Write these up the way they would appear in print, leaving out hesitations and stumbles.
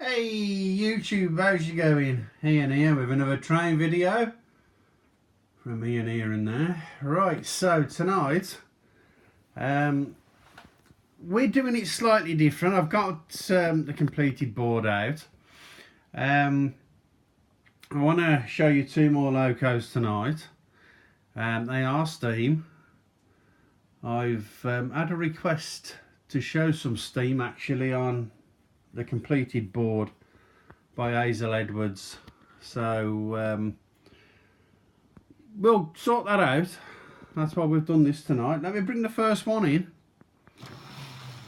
Hey YouTube, how's you going? Ian here with another train video from Ian here and there. Right, so tonight we're doing it slightly different. I've got the completed board out. I want to show you two more locos tonight. They are steam. I've had a request to show some steam actually on the completed board by Hazel Edwards, so we'll sort that out. That's why we've done this tonight. Let me bring the first one in.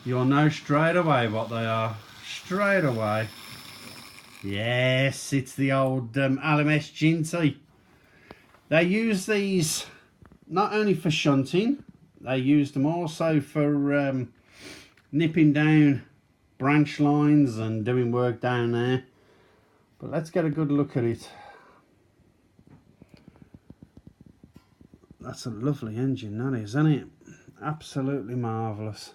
You'll know straight away what they are. Straight away. Yes, it's the old LMS Ginty. They use these not only for shunting, they use them also for nipping down branch lines and doing work down there. But let's get a good look at it. That's a lovely engine, that is, isn't it? Absolutely marvellous.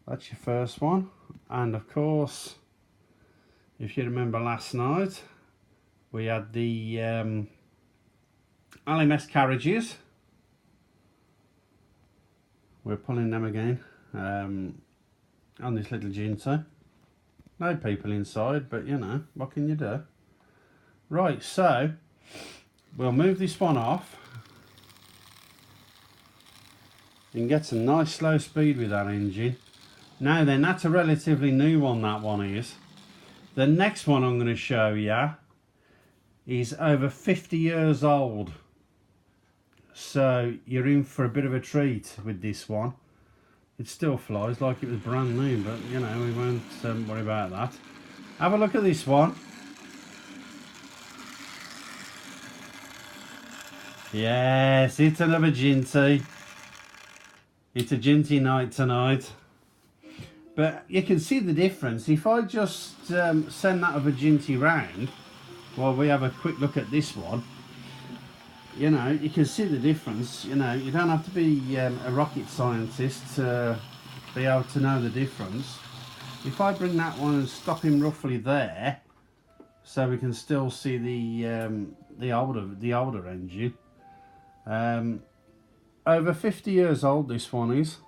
That's your first one. And of course, if you remember last night, we had the LMS carriages. We're pulling them again on this little Ginty. No people inside, but you know, what can you do? Right, so we'll move this one off. You can get some nice slow speed with that engine. Now then, that's a relatively new one, that one is. The next one I'm going to show you is over 50 years old. So you're in for a bit of a treat with this one. It still flies like it was brand new, but you know, we won't worry about that. Have a look at this one. Yes, it's another Ginty. It's a Ginty night tonight. But you can see the difference. If I just send that other Ginty round while we have a quick look at this one, you know, you can see the difference. You know, you don't have to be a rocket scientist to be able to know the difference. If I bring that one and stop him roughly there, so we can still see the older engine. Over 50 years old this one is.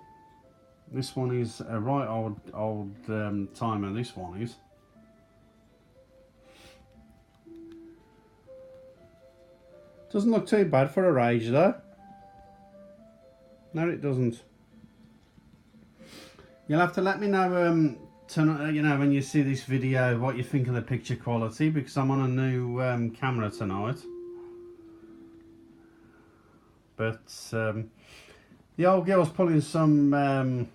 This one is a right old timer, this one is. Doesn't look too bad for her age though. No, it doesn't. You'll have to let me know tonight, you know, when you see this video, what you think of the picture quality, because I'm on a new camera tonight. But the old girl's pulling some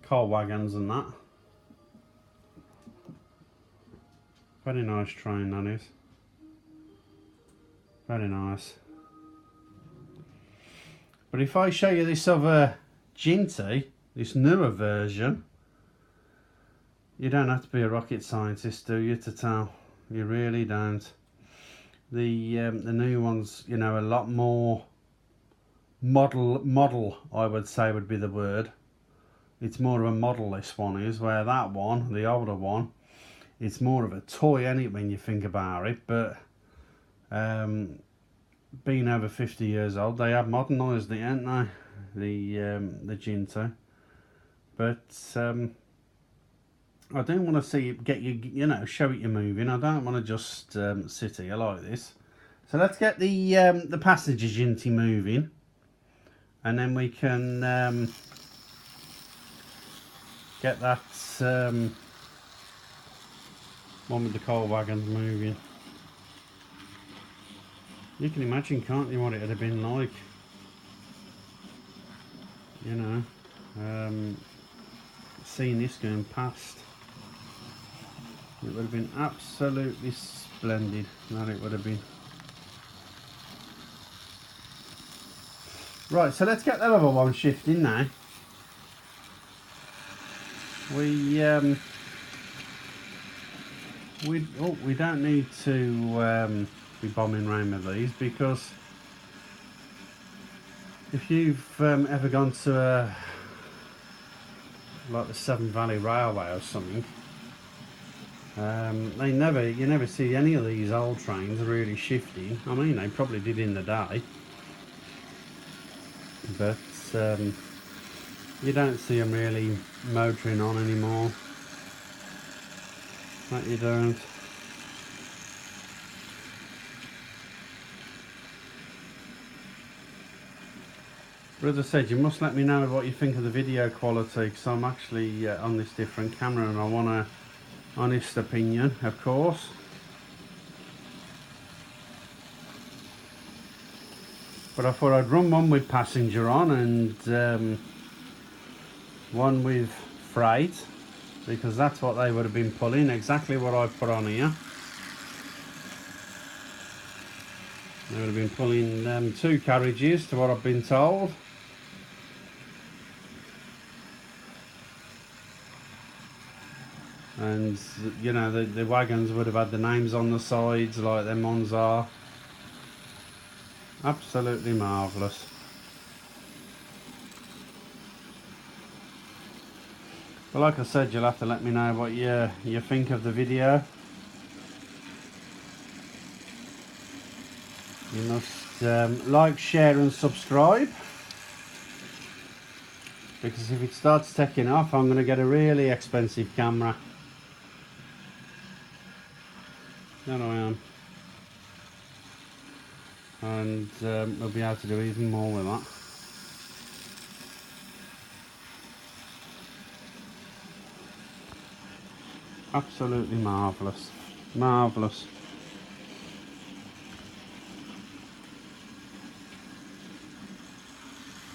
car wagons and that. Very nice train, that is. Very nice. But if I show you this other Ginty, this newer version, you don't have to be a rocket scientist, do you, to tell? You really don't. The new ones, you know, a lot more model, I would say would be the word. It's more of a model, this one is, where that one, the older one, it's more of a toy, ain't it, when you think about it. But being over 50 years old, they have modernised it, ain't they? The Ginty. But I don't want to see it get you, you know, show it you moving. I don't want to just sit here like this. So let's get the passenger Ginty moving, and then we can get that one with the coal wagons moving. You can imagine, can't you, what it would have been like? You know, seeing this going past. It would have been absolutely splendid, that it would have been. Right, so let's get that other one shifting now. We don't need to be bombing around with these, because if you've ever gone to like the Severn Valley Railway or something. You never see any of these old trains really shifting. I mean, they probably did in the day, but you don't see them really motoring on anymore. That you don't. But as I said, you must let me know what you think of the video quality, because I'm actually on this different camera and I want an honest opinion, of course. But I thought I'd run one with passenger on and one with freight, because that's what they would have been pulling, exactly what I've put on here. They would have been pulling 2 carriages to what I've been told. And you know, the wagons would have had the names on the sides like them ones are. Absolutely marvellous. But like I said, you'll have to let me know what you think of the video. You must like, share and subscribe, because if it starts taking off, I'm going to get a really expensive camera. There I am. And we'll be able to do even more with that. Absolutely marvellous. Marvellous.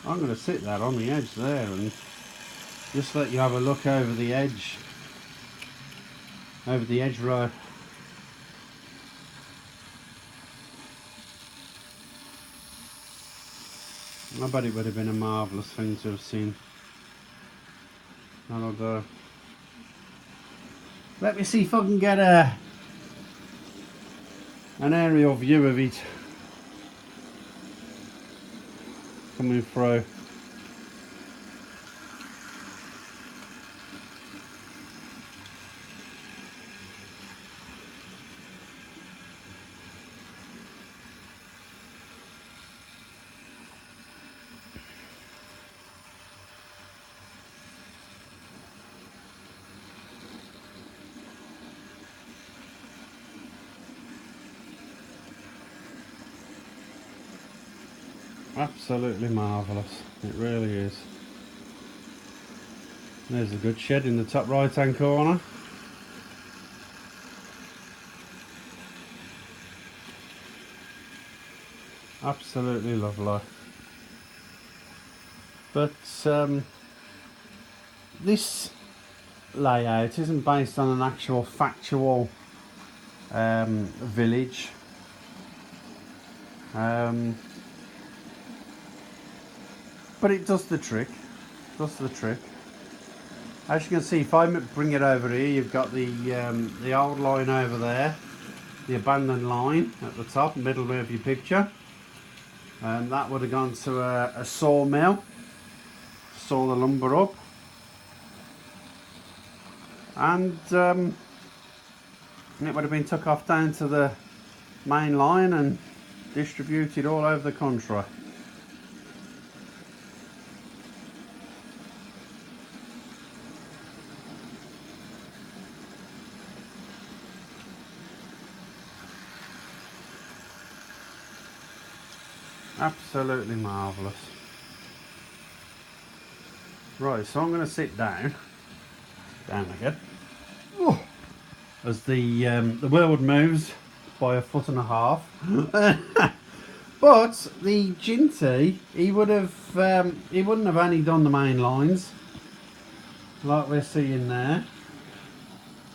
I'm going to sit there on the edge there and just let you have a look over the edge row. I bet it would have been a marvellous thing to have seen. That'll do. Let me see if I can get an aerial view of it coming through. Absolutely marvellous, it really is. There's a good shed in the top right hand corner. Absolutely lovely. But this layout isn't based on an actual factual village. But it does the trick. As you can see, if I bring it over here, you've got the old line over there, the abandoned line at the top, middle of your picture. And that would have gone to a sawmill, saw the lumber up. And it would have been took off down to the main line and distributed all over the country. Absolutely marvellous. Right, so I'm going to sit down again, as the world moves by 1.5 foot. But the Ginty, he wouldn't have only done the main lines like we're seeing there.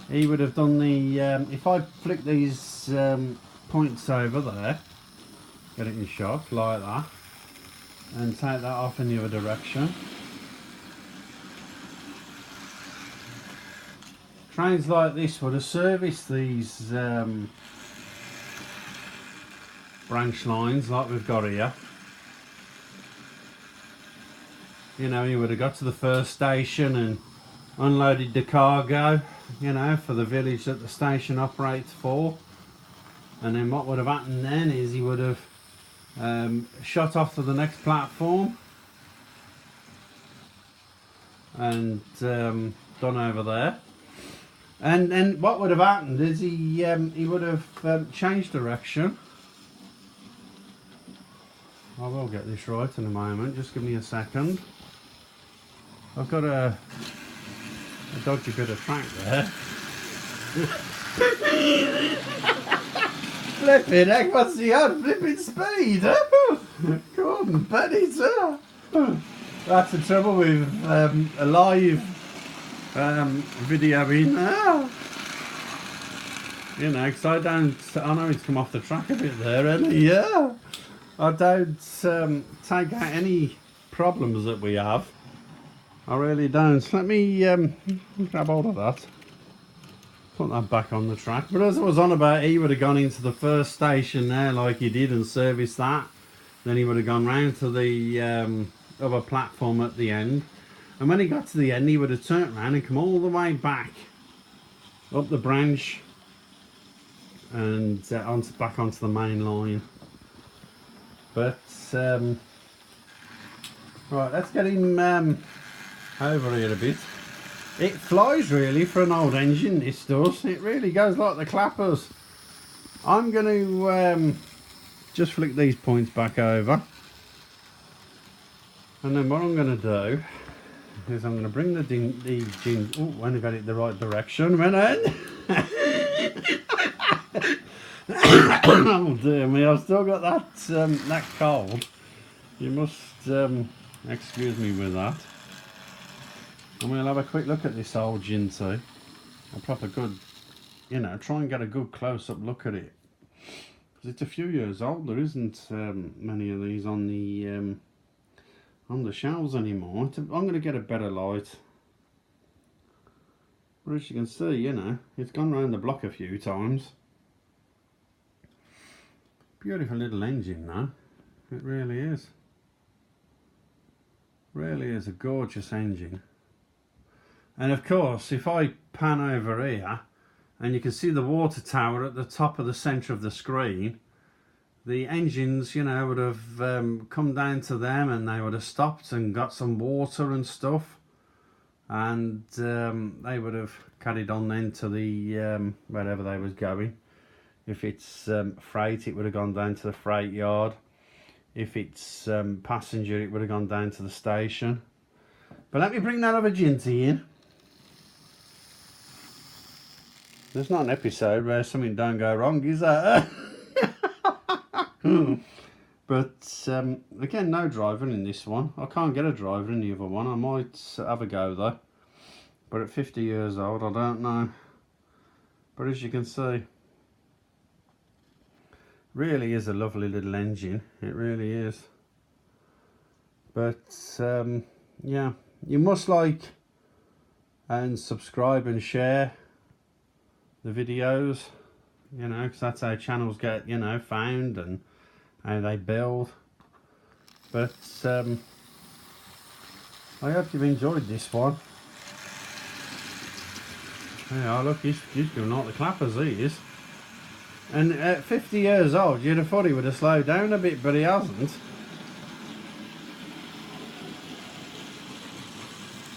He would have done the if I flick these points over there, get it in shot like that, and take that off in the other direction. Trains like this would have serviced these branch lines like we've got here. You know, you would have got to the first station and unloaded the cargo, you know, for the village that the station operates for. And then what would have happened then is he would have shot off to the next platform and done over there. And then what would have happened is he would have changed direction. I will get this right in a moment, just give me a second. I've got a dodgy bit of track there. Flipping heck, what's the odd flipping speed? Gordon, Benny, sir. That's the trouble with a live videoing now. You know, because I know he's come off the track a bit there, hasn't he? Yeah. I don't take out any problems that we have. I really don't. Let me grab hold of that. Put that back on the track. But as I was on about, he would have gone into the first station there like he did and serviced that. Then he would have gone round to the other platform at the end. And when he got to the end, he would have turned around and come all the way back up the branch and back onto the main line. But right, let's get him over here a bit. It flies really for an old engine, this does. It really goes like the clappers. I'm going to just flick these points back over. And then what I'm going to do is I'm going to bring the Ginty. Oh, when I got it the right direction, went in. Oh dear me, I've still got that cold. You must excuse me with that. And we'll have a quick look at this old Ginty. A proper good, you know, try and get a good close-up look at it. Because it's a few years old. There isn't many of these on the shelves anymore. I'm going to get a better light. But as you can see, you know, it's gone around the block a few times. Beautiful little engine though. It really is. Really is a gorgeous engine. And of course, if I pan over here, and you can see the water tower at the top of the centre of the screen, the engines, you know, would have come down to them and they would have stopped and got some water and stuff. And they would have carried on then to the wherever they was going. If it's freight, it would have gone down to the freight yard. If it's passenger, it would have gone down to the station. But let me bring that other Ginty in. There's not an episode where something don't go wrong, is there? But again, no driver in this one. I can't get a driver in the other one. I might have a go though. But at 50 years old, I don't know. But as you can see, really is a lovely little engine. It really is. But yeah, you must like and subscribe and share the videos, you know, because that's how channels get, you know, found and how they build. But I hope you've enjoyed this one. Yeah, look, he's doing like the clappers, he is. And at 50 years old, you'd have thought he would have slowed down a bit, but he hasn't.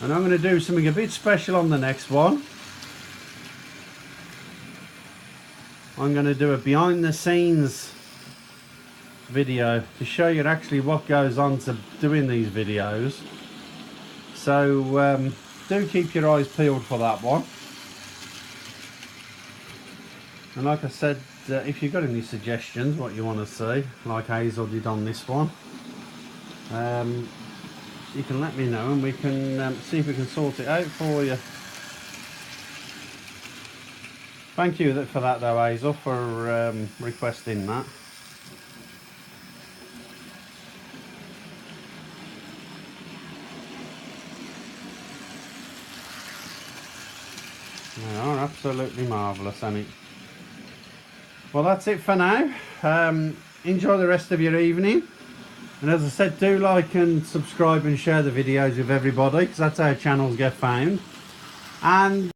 And I'm going to do something a bit special on the next one. I'm going to do a behind the scenes video to show you actually what goes on to doing these videos. So do keep your eyes peeled for that one. And like I said, if you've got any suggestions what you want to see, like Hazel did on this one, you can let me know and we can see if we can sort it out for you. Thank you for that though, Hazel, for requesting that. They are absolutely marvellous, ain't it? Well, that's it for now. Enjoy the rest of your evening. And as I said, do like and subscribe and share the videos with everybody, because that's how channels get found. And